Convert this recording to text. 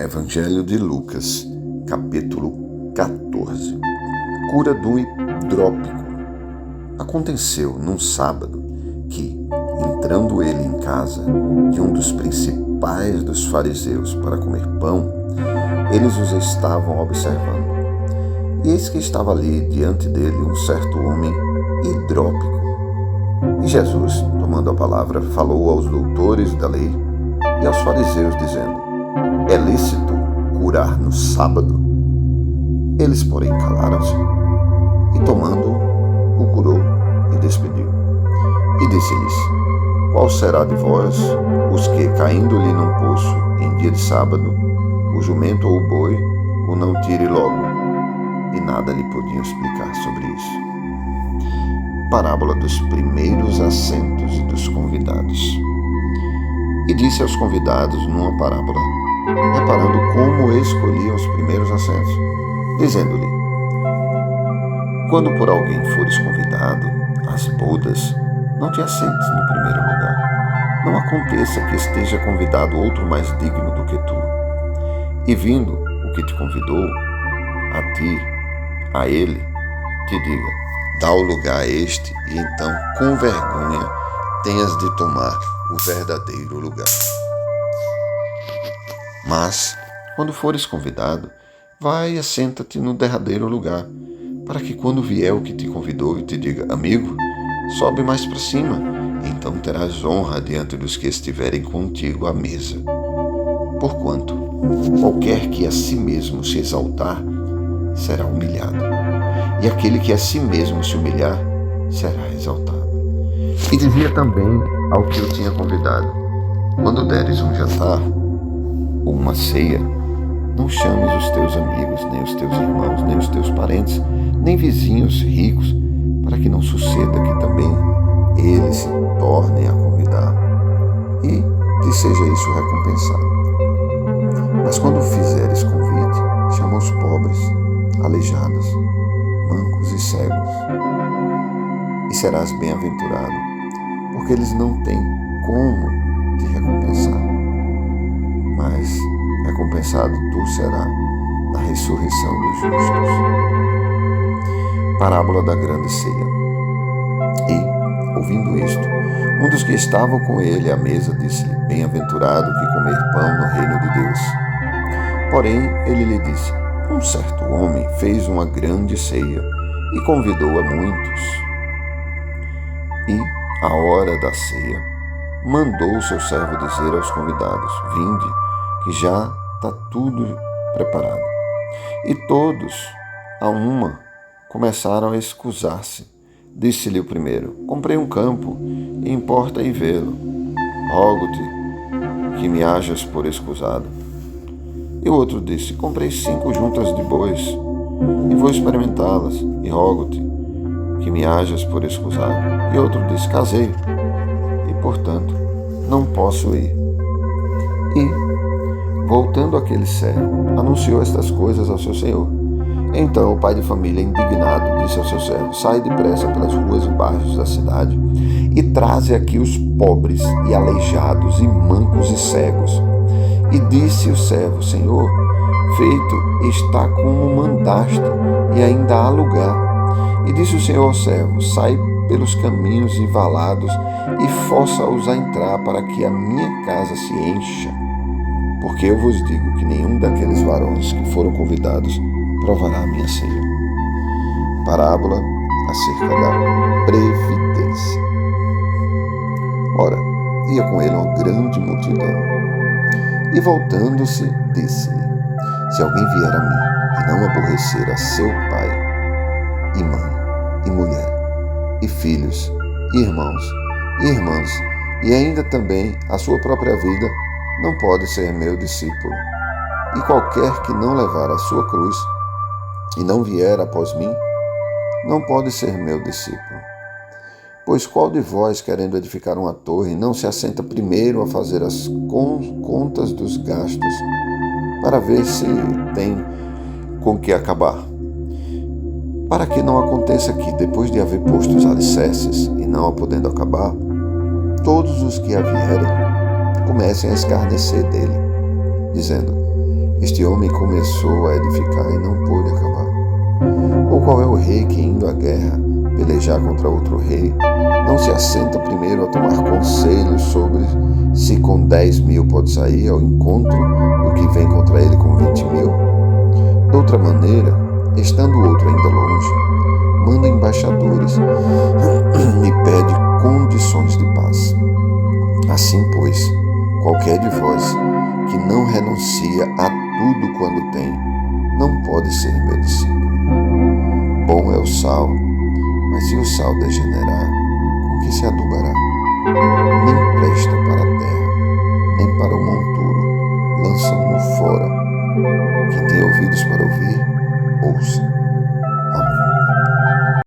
Evangelho de Lucas, capítulo 14. Cura do hidrópico. Aconteceu num sábado que, entrando ele em casa de um dos principais dos fariseus para comer pão, eles os estavam observando. E eis que estava ali diante dele um certo homem hidrópico. E Jesus, tomando a palavra, falou aos doutores da lei e aos fariseus, dizendo: é lícito curar no sábado? Eles, porém, calaram-se. E tomando-o, o curou e despediu. E disse-lhes: qual será de vós os que, caindo-lhe num poço em dia de sábado, o jumento ou o boi o não tire logo? E nada lhe podiam explicar sobre isso. Parábola dos primeiros assentos e dos convidados. E disse aos convidados numa parábola, reparando como escolhiam os primeiros assentos, dizendo-lhe: quando por alguém fores convidado às bodas, não te assentes no primeiro lugar. Não aconteça que esteja convidado outro mais digno do que tu. E vindo o que te convidou, a ti, a ele, te diga: dá o lugar a este, e então, com vergonha, tenhas de tomar o verdadeiro lugar. Mas, quando fores convidado, vai e assenta-te no derradeiro lugar, para que quando vier o que te convidou e te diga: amigo, sobe mais para cima, então terás honra diante dos que estiverem contigo à mesa. Porquanto, qualquer que a si mesmo se exaltar, será humilhado, e aquele que a si mesmo se humilhar, será exaltado. E dizia também ao que o tinha convidado: quando deres um jantar ou uma ceia, não chames os teus amigos, nem os teus irmãos, nem os teus parentes, nem vizinhos ricos, para que não suceda que também eles se tornem a convidar e te seja isso recompensado. Mas quando fizeres convite, chama os pobres, aleijados, mancos e cegos, e serás bem-aventurado, porque eles não têm como te recompensar, mas recompensado tu será na ressurreição dos justos. Parábola da grande ceia. E, ouvindo isto, um dos que estavam com ele à mesa disse-lhe: bem-aventurado que comer pão no reino de Deus. Porém, ele lhe disse: um certo homem fez uma grande ceia e convidou a muitos. E, à hora da ceia, mandou o seu servo dizer aos convidados: vinde, que já está tudo preparado. E todos, a uma, começaram a escusar-se. Disse-lhe o primeiro: comprei um campo, e importa ir vê-lo. Rogo-te que me hajas por escusado. E o outro disse: comprei 5 juntas de bois, e vou experimentá-las, e rogo-te que me hajas por escusado. E outro disse: casei, e portanto não posso ir. E, voltando aquele servo, anunciou estas coisas ao seu senhor. Então o pai de família, indignado, disse ao seu servo: sai depressa pelas ruas e bairros da cidade e traze aqui os pobres e aleijados e mancos e cegos. E disse o servo: Senhor, feito está como mandaste, e ainda há lugar. E disse o Senhor ao servo: sai pelos caminhos e valados e força-os a entrar, para que a minha casa se encha. Porque eu vos digo que nenhum daqueles varões que foram convidados provará a minha ceia. Parábola acerca da previdência. Ora, ia com ele uma grande multidão. E voltando-se, disse-lhe: se alguém vier a mim e não aborrecer a seu pai, e mãe, e mulher, e filhos, e irmãos, e irmãs, e ainda também a sua própria vida, não pode ser meu discípulo. E qualquer que não levar a sua cruz e não vier após mim, não pode ser meu discípulo. Pois qual de vós, querendo edificar uma torre, não se assenta primeiro a fazer as contas dos gastos, para ver se tem com que acabar? Para que não aconteça que, depois de haver posto os alicerces e não a podendo acabar, todos os que a vierem comecem a escarnecer dele, dizendo: Este homem começou a edificar e não pôde acabar. Ou qual é o rei que, indo à guerra, pelejar contra outro rei, não se assenta primeiro a tomar conselhos sobre se com 10.000 pode sair ao encontro do que vem contra ele com 20.000? De outra maneira, estando o outro ainda longe, manda embaixadores e pede condições de paz. Assim, pois, qualquer de vós que não renuncia a tudo quando tem, não pode ser meu discípulo. Bom é o sal, mas se o sal degenerar, com que se adubará? Nem presta para a terra, nem para o monturo, lançam-no fora. Quem tem ouvidos para ouvir, ouça.